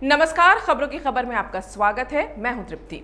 नमस्कार, खबरों की खबर में आपका स्वागत है। मैं हूं तृप्ति।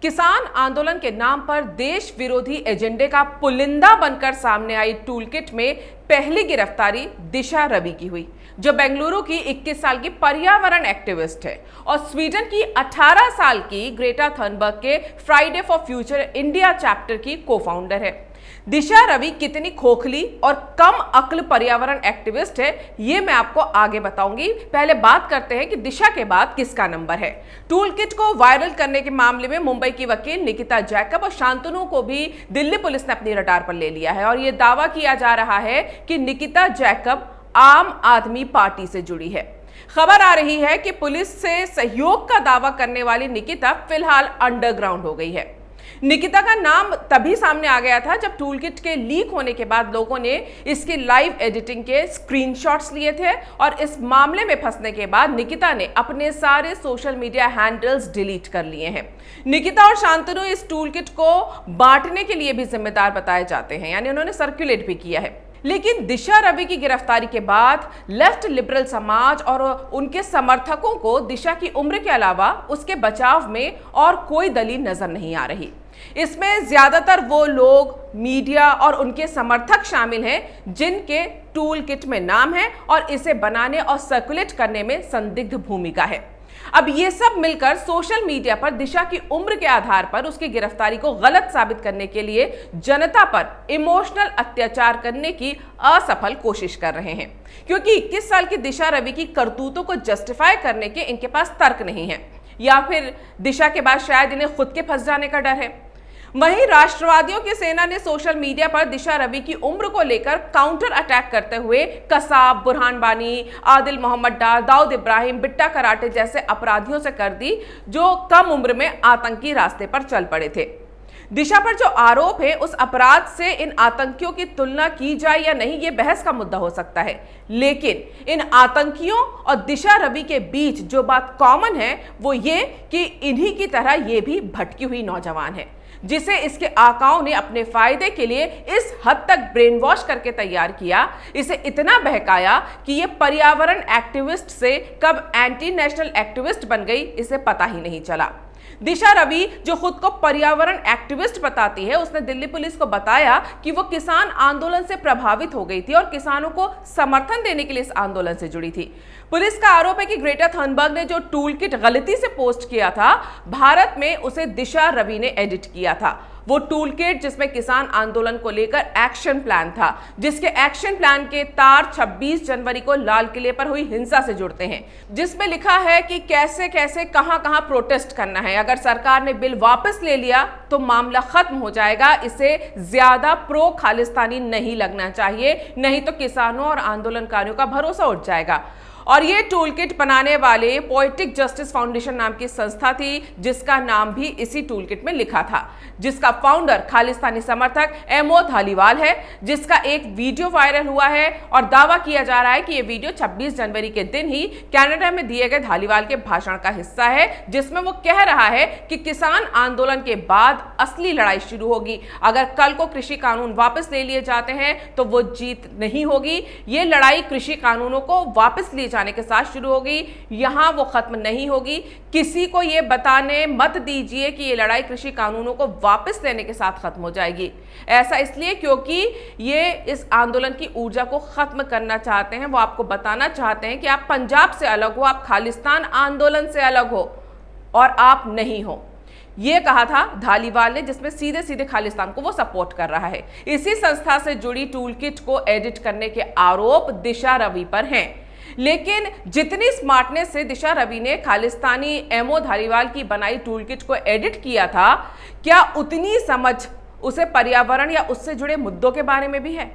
किसान आंदोलन के नाम पर देश विरोधी एजेंडे का पुलिंदा बनकर सामने आई टूलकिट में पहली गिरफ्तारी दिशा रवि की हुई, जो बेंगलुरु की 21 साल की पर्यावरण एक्टिविस्ट है और स्वीडन की 18 साल की ग्रेटा थनबर्ग के Friday for future India chapter की को-फाउंडर है। दिशा रवि कितनी खोखली और कम अक्ल पर्यावरण एक्टिविस्ट है, ये मैं आपको आगे बताऊंगी। पहले बात करते हैं कि दिशा के बाद किसका नंबर है। टूलकिट को वायरल करने के मामले में मुंबई की वकील निकिता जैकब और शांतनु को भी दिल्ली पुलिस ने अपनी रडार पर ले लिया है और यह दावा किया जा रहा है कि निकिता जैकब आम आदमी पार्टी से जुड़ी है। खबर आ रही है कि पुलिस से सहयोग का दावा करने वाली निकिता फिलहाल अंडरग्राउंड हो गई है। निकिता का नाम तभी सामने आ गया था जब टूलकिट के लीक होने के बाद लोगों ने इसकी लाइव एडिटिंग के स्क्रीनशॉट्स लिए थे और इस मामले में फंसने के बाद निकिता ने अपने सारे सोशल मीडिया हैंडल्स डिलीट कर लिए हैं। निकिता और शांतनु इस टूलकिट को बांटने के लिए भी जिम्मेदार बताए जाते हैं, यानी उन्होंने सर्कुलेट भी किया है। लेकिन दिशा रवि की गिरफ्तारी के बाद लेफ्ट लिबरल समाज और उनके समर्थकों को दिशा की उम्र के अलावा उसके बचाव में और कोई दलील नजर नहीं आ रही। इसमें ज्यादातर वो लोग, मीडिया और उनके समर्थक शामिल हैं जिनके टूलकिट में नाम है और इसे बनाने और सर्कुलेट करने में संदिग्ध भूमिका है। अब ये सब मिलकर सोशल मीडिया पर दिशा की उम्र के आधार पर उसकी गिरफ्तारी को गलत साबित करने के लिए जनता पर इमोशनल अत्याचार करने की असफल कोशिश कर रहे हैं, क्योंकि 21 साल की दिशा रवि की करतूतों को जस्टिफाई करने के इनके पास तर्क नहीं है, या फिर दिशा के बाद शायद इन्हें खुद के फंस जाने का डर है। वहीं राष्ट्रवादियों की सेना ने सोशल मीडिया पर दिशा रवि की उम्र को लेकर काउंटर अटैक करते हुए कसाब, बुरहान बानी, आदिल मोहम्मद डार, दाऊद इब्राहिम, बिट्टा कराटे जैसे अपराधियों से कर दी, जो कम उम्र में आतंकी रास्ते पर चल पड़े थे। दिशा पर जो आरोप है, उस अपराध से इन आतंकियों की तुलना की जाए या नहीं, ये बहस का मुद्दा हो सकता है, लेकिन इन आतंकियों और दिशा रवि के बीच जो बात कॉमन है वो ये कि इन्हीं की तरह ये भी भटकी हुई नौजवान है, जिसे इसके आकाओं ने अपने फायदे के लिए इस हद तक ब्रेन वॉश करके तैयार किया, इसे इतना बहकाया कि ये पर्यावरण एक्टिविस्ट से कब एंटी नेशनल एक्टिविस्ट बन गई, इसे पता ही नहीं चला। दिशा रवि, जो खुद को पर्यावरण एक्टिविस्ट बताती है, उसने दिल्ली पुलिस को बताया कि वो किसान आंदोलन से प्रभावित हो गई थी और किसानों को समर्थन देने के लिए इस आंदोलन से जुड़ी थी। पुलिस का आरोप है कि ग्रेटा थनबर्ग ने जो टूलकिट गलती से पोस्ट किया था, भारत में उसे दिशा रवि ने एडिट किया था। वो टूलकिट जिसमें किसान आंदोलन को लेकर एक्शन प्लान था, जिसके एक्शन प्लान के तार 26 जनवरी को लाल किले पर हुई हिंसा से जुड़ते हैं, जिसमें लिखा है कि कैसे कैसे कहां कहां प्रोटेस्ट करना है। अगर सरकार ने बिल वापस ले लिया तो मामला खत्म हो जाएगा, इसे ज्यादा प्रो खालिस्तानी नहीं लगना चाहिए, नहीं तो किसानों और आंदोलनकारियों का भरोसा उठ जाएगा। और ये टूलकिट बनाने वाले पोएटिक जस्टिस फाउंडेशन नाम की संस्था थी, जिसका नाम भी इसी टूलकिट में लिखा था, जिसका फाउंडर खालिस्तानी समर्थक एमओ धालीवाल है, जिसका एक वीडियो वायरल हुआ है और दावा किया जा रहा है कि यह वीडियो 26 जनवरी के दिन ही कनाडा में दिए गए धालीवाल के भाषण का हिस्सा है, जिसमें वो कह रहा है कि किसान आंदोलन के बाद असली लड़ाई शुरू होगी। अगर कल को कृषि कानून वापस ले लिए जाते हैं तो वो जीत नहीं होगी, ये लड़ाई कृषि कानूनों को वापस लिए जाने के साथ शुरू होगी, यहां वो खत्म नहीं होगी। किसी को ये बताने मत दीजिए कि ये लड़ाई कृषि कानूनों को वापस लेने के साथ खत्म हो जाएगी। ऐसा इसलिए क्योंकि ये इस आंदोलन की ऊर्जा को खत्म करना चाहते हैं। वो आपको बताना चाहते हैं कि आप पंजाब से अलग हो, आप खालिस्तान आंदोलन से अलग हो और आप नहीं हो। ये कहा था धालीवाल ने, जिसमें सीधे सीधे खालिस्तान को वो सपोर्ट कर रहा है। इसी संस्था से जुड़ी टूलकिट को एडिट करने के आरोप दिशा रवि पर हैं, लेकिन जितनी स्मार्टनेस से दिशा रवि ने खालिस्तानी एमओ धालीवाल की बनाई टूलकिट को एडिट किया था, क्या उतनी समझ उसे पर्यावरण या उससे जुड़े मुद्दों के बारे में भी है?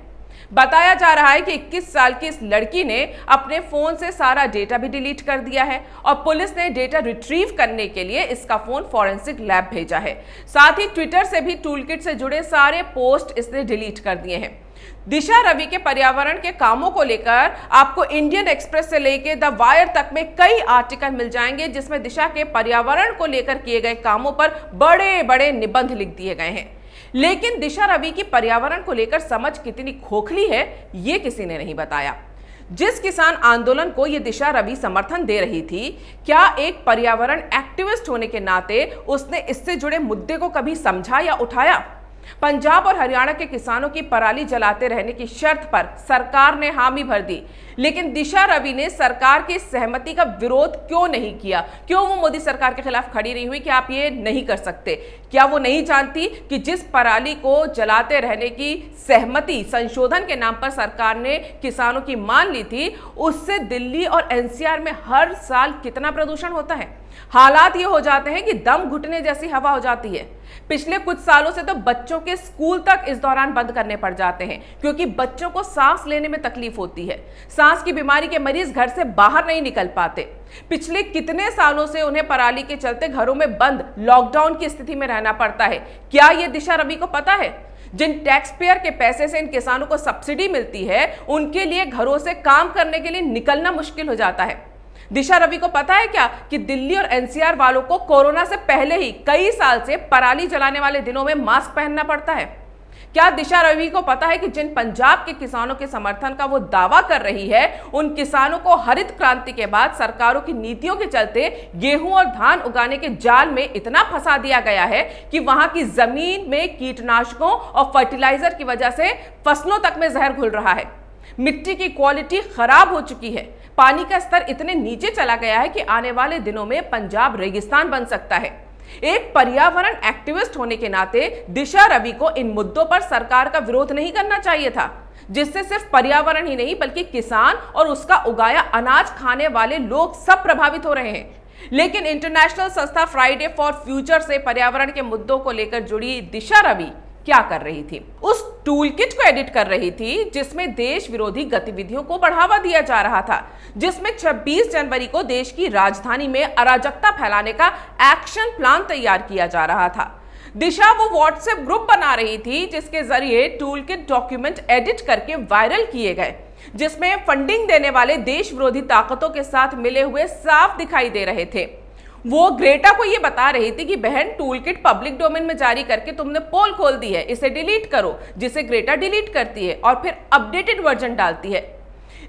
बताया जा रहा है कि 21 साल की इस लड़की ने अपने फोन से सारा डेटा भी डिलीट कर दिया है और पुलिस ने डेटा रिट्रीव करने के लिए इसका फोन फॉरेंसिक लैब भेजा है। साथ ही ट्विटर से भी टूलकिट से जुड़े सारे पोस्ट इसने डिलीट कर दिए हैं। दिशा रवि के पर्यावरण के कामों को लेकर आपको इंडियन एक्सप्रेस से लेकर द वायर तक में कई आर्टिकल मिल जाएंगे, जिसमें दिशा के पर्यावरण को लेकर किए गए कामों पर बड़े बड़े निबंध लिख दिए गए हैं। लेकिन दिशा रवि की पर्यावरण को लेकर समझ कितनी खोखली है, ये किसी ने नहीं बताया। जिस किसान आंदोलन को ये दिशा रवि समर्थन दे रही थी, क्या एक पर्यावरण एक्टिविस्ट होने के नाते उसने इससे जुड़े मुद्दे को कभी समझा या उठाया? पंजाब और हरियाणा के किसानों की पराली जलाते रहने की शर्त पर सरकार ने हामी भर दी, लेकिन दिशा रवि ने सरकार की सहमति का विरोध क्यों नहीं किया? क्यों वो मोदी सरकार के खिलाफ खड़ी नहीं हुई कि आप ये नहीं कर सकते? क्या वो नहीं जानती कि जिस पराली को जलाते रहने की सहमति संशोधन के नाम पर सरकार ने किसानों की मान ली थी, उससे दिल्ली और एनसीआर में हर साल कितना प्रदूषण होता है? हालात ये हो जाते हैं कि दम घुटने जैसी हवा हो जाती है। पिछले कुछ सालों से तो बच्चों के स्कूल तक इस दौरान बंद करने पड़ जाते हैं, क्योंकि बच्चों को सांस लेने में तकलीफ होती है। सांस की बीमारी के मरीज घर से बाहर नहीं निकल पाते। पिछले कितने सालों से उन्हें पराली के चलते घरों में बंद लॉकडाउन की स्थिति में रहना पड़ता है। क्या यह दिशा रवि को पता है? जिन टैक्स पेयर के पैसे से इन किसानों को सब्सिडी मिलती है, उनके लिए घरों से काम करने के लिए निकलना मुश्किल हो जाता है। दिशा रवि को पता है क्या कि दिल्ली और एनसीआर वालों को कोरोना से पहले ही कई साल से पराली जलाने वाले दिनों में मास्क पहनना पड़ता है? क्या दिशा रवि को पता है कि जिन पंजाब के किसानों के समर्थन का वो दावा कर रही है, उन किसानों को हरित क्रांति के बाद सरकारों की नीतियों के चलते गेहूं और धान उगाने के जाल में इतना फंसा दिया गया है कि वहां की जमीन में कीटनाशकों और फर्टिलाइजर की वजह से फसलों तक में जहर घुल रहा है। मिट्टी की क्वालिटी खराब हो चुकी है। पानी का स्तर इतने नीचे चला गया है कि आने वाले दिनों में पंजाब रेगिस्तान बन सकता है। एक पर्यावरण एक्टिविस्ट होने के नाते दिशा रवि को इन मुद्दों पर सरकार का विरोध नहीं करना चाहिए था, जिससे सिर्फ पर्यावरण ही नहीं बल्कि किसान और उसका उगाया अनाज खाने वाले लोग सब प्रभावित हो रहे हैं। लेकिन इंटरनेशनल संस्था फ्राइडे फॉर फ्यूचर से पर्यावरण के मुद्दों को लेकर जुड़ी दिशा रवि क्या कर रही थी? उस टूलकिट को एडिट कर रही थी जिसमें देश विरोधी गतिविधियों को बढ़ावा दिया जा रहा था, जिसमें 26 जनवरी को देश की राजधानी में अराजकता फैलाने का एक्शन प्लान तैयार किया जा रहा था। दिशा वो व्हाट्सएप ग्रुप बना रही थी जिसके जरिए टूलकिट डॉक्यूमेंट एडिट करके वायरल किए गए, जिसमें फंडिंग देने वाले देश विरोधी ताकतों के साथ मिले हुए साफ दिखाई दे रहे थे। वो ग्रेटा को ये बता रही थी कि बहन, टूलकिट पब्लिक डोमेन में जारी करके तुमने पोल खोल दी है, इसे डिलीट करो, जिसे ग्रेटा डिलीट करती है और फिर अपडेटेड वर्जन डालती है।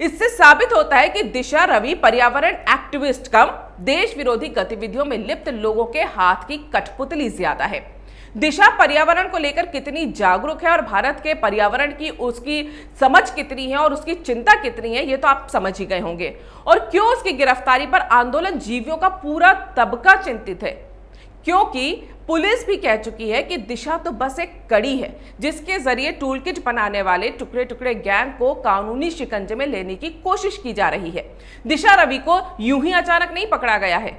इससे साबित होता है कि दिशा रवि पर्यावरण एक्टिविस्ट कम देश विरोधी गतिविधियों में लिप्त लोगों के हाथ की कठपुतली ज्यादा है। दिशा पर्यावरण को लेकर कितनी जागरूक है और भारत के पर्यावरण की उसकी समझ कितनी है और उसकी चिंता कितनी है, ये तो आप समझ ही गए होंगे। और क्यों उसकी गिरफ्तारी पर आंदोलन जीवियों का पूरा तबका चिंतित है? क्योंकि पुलिस भी कह चुकी है कि दिशा तो बस एक कड़ी है जिसके जरिए टूलकिट बनाने वाले टुकड़े टुकड़े गैंग को कानूनी शिकंजे में लेने की कोशिश की जा रही है। दिशा रवि को यूं ही अचानक नहीं पकड़ा गया है।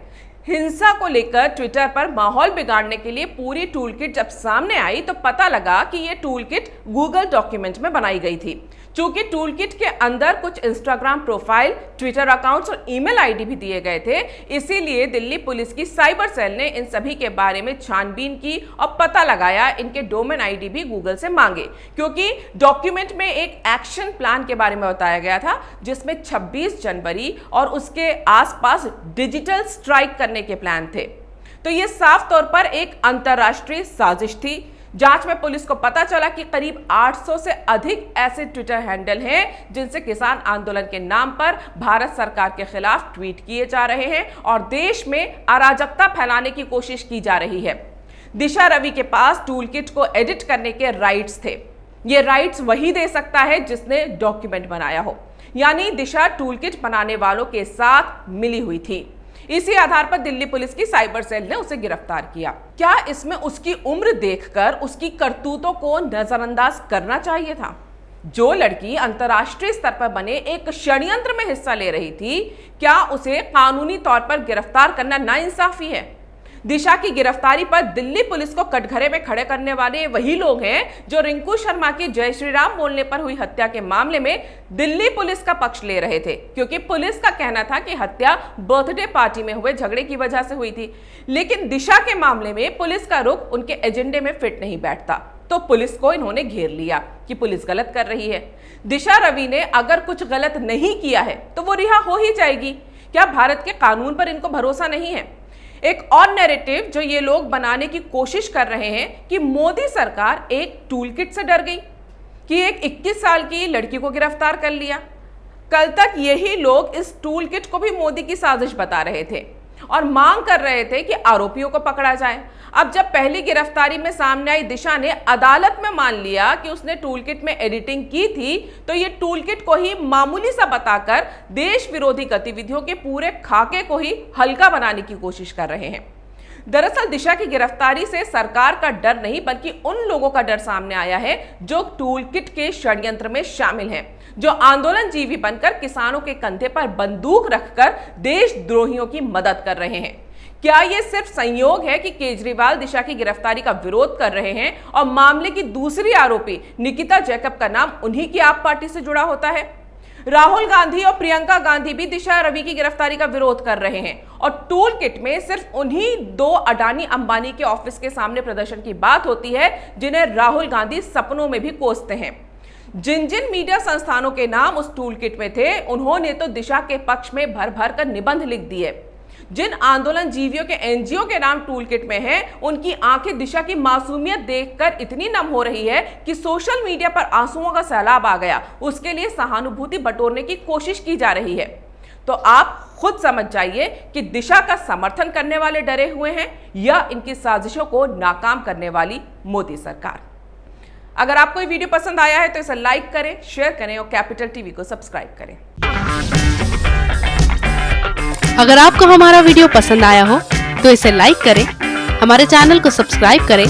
हिंसा को लेकर ट्विटर पर माहौल बिगाड़ने के लिए पूरी टूलकिट जब सामने आई तो पता लगा कि यह टूलकिट गूगल डॉक्यूमेंट में बनाई गई थी। चूंकि टूलकिट के अंदर कुछ इंस्टाग्राम प्रोफाइल, ट्विटर अकाउंट्स और ईमेल आईडी भी दिए गए थे, इसीलिए दिल्ली पुलिस की साइबर सेल ने इन सभी के बारे में छानबीन की और पता लगाया इनके डोमेन आईडी भी गूगल से मांगे, क्योंकि डॉक्यूमेंट में एक एक्शन प्लान के बारे में बताया गया था जिसमें 26 जनवरी और उसके आसपास डिजिटल स्ट्राइक करने के प्लान थे। तो ये साफ तौर पर एक अंतरराष्ट्रीय साजिश थी। जांच में पुलिस को पता चला कि करीब 800 से अधिक ऐसे ट्विटर हैंडल हैं जिनसे किसान आंदोलन के नाम पर भारत सरकार के खिलाफ ट्वीट किए जा रहे हैं और देश में अराजकता फैलाने की कोशिश की जा रही है। दिशा रवि के पास टूलकिट को एडिट करने के राइट्स थे। ये राइट्स वही दे सकता है जिसने डॉक्यूमेंट बनाया हो, यानी दिशा टूलकिट बनाने वालों के साथ मिली हुई थी। इसी आधार पर दिल्ली पुलिस की साइबर सेल ने उसे गिरफ्तार किया। क्या इसमें उसकी उम्र देखकर उसकी करतूतों को नजरअंदाज करना चाहिए था? जो लड़की अंतर्राष्ट्रीय स्तर पर बने एक षड्यंत्र में हिस्सा ले रही थी, क्या उसे कानूनी तौर पर गिरफ्तार करना नाइंसाफी है? दिशा की गिरफ्तारी पर दिल्ली पुलिस को कटघरे में खड़े करने वाले वही लोग हैं जो रिंकू शर्मा की जय श्री राम बोलने पर हुई हत्या के मामले में दिल्ली पुलिस का पक्ष ले रहे थे, क्योंकि पुलिस का कहना था कि हत्या बर्थडे पार्टी में हुए झगड़े की वजह से हुई थी। लेकिन दिशा के मामले में पुलिस का रुख उनके एजेंडे में फिट नहीं बैठता, तो पुलिस को इन्होंने घेर लिया कि पुलिस गलत कर रही है। दिशा रवि ने अगर कुछ गलत नहीं किया है तो वो रिहा हो ही जाएगी। क्या भारत के कानून पर इनको भरोसा नहीं है? एक और नैरेटिव जो ये लोग बनाने की कोशिश कर रहे हैं कि मोदी सरकार एक टूलकिट से डर गई, कि एक 21 साल की लड़की को गिरफ्तार कर लिया। कल तक यही लोग इस टूल किट को भी मोदी की साजिश बता रहे थे और मांग कर रहे थे कि आरोपियों को पकड़ा जाए। अब जब पहली गिरफ्तारी में सामने आई दिशा ने अदालत में मान लिया कि उसने टूल किट में एडिटिंग की थी, तो ये टूल किट को ही मामूली सा बताकर देश विरोधी गतिविधियों के पूरे खाके को ही हल्का बनाने की कोशिश कर रहे हैं। दरअसल दिशा की गिरफ्तारी से सरकार का डर नहीं बल्कि उन लोगों का डर सामने आया है जो टूल किट के षड्यंत्र में शामिल हैं, जो आंदोलनजीवी बनकर किसानों के कंधे पर बंदूक रखकर देशद्रोहियों की मदद कर रहे हैं। क्या यह सिर्फ संयोग है कि केजरीवाल दिशा की गिरफ्तारी का विरोध कर रहे हैं और मामले की दूसरी आरोपी निकिता जैकब का नाम उन्हीं की आप पार्टी से जुड़ा होता है? राहुल गांधी और प्रियंका गांधी भी दिशा रवि की गिरफ्तारी का विरोध कर रहे हैं और टूल किट में सिर्फ उन्हीं दो अडानी अंबानी के ऑफिस के सामने प्रदर्शन की बात होती है जिन्हें राहुल गांधी सपनों में भी कोसते हैं। जिन जिन मीडिया संस्थानों के नाम उस टूल किट में थे, उन्होंने तो दिशा के पक्ष में भर भर कर निबंध लिख दिए। जिन आंदोलन जीवियों के एनजीओ के नाम टूल किट में हैं, उनकी आंखें दिशा की मासूमियत देखकर इतनी नम हो रही है कि सोशल मीडिया पर आंसुओं का सैलाब आ गया। उसके लिए सहानुभूति बटोरने की कोशिश की जा रही है। तो आप खुद समझ जाइए कि दिशा का समर्थन करने वाले डरे हुए हैं या इनकी साजिशों को नाकाम करने वाली मोदी सरकार। अगर आपको ये वीडियो पसंद आया है तो इसे लाइक करें, शेयर करें और कैपिटल टीवी को सब्सक्राइब करें। अगर आपको हमारा वीडियो पसंद आया हो तो इसे लाइक करें, हमारे चैनल को सब्सक्राइब करें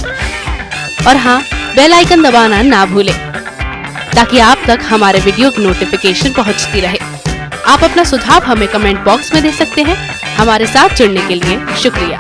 और हाँ, बेल आइकन दबाना ना भूलें ताकि आप तक हमारे वीडियो की नोटिफिकेशन पहुंचती रहे। आप अपना सुझाव हमें कमेंट बॉक्स में दे सकते हैं। हमारे साथ जुड़ने के लिए शुक्रिया।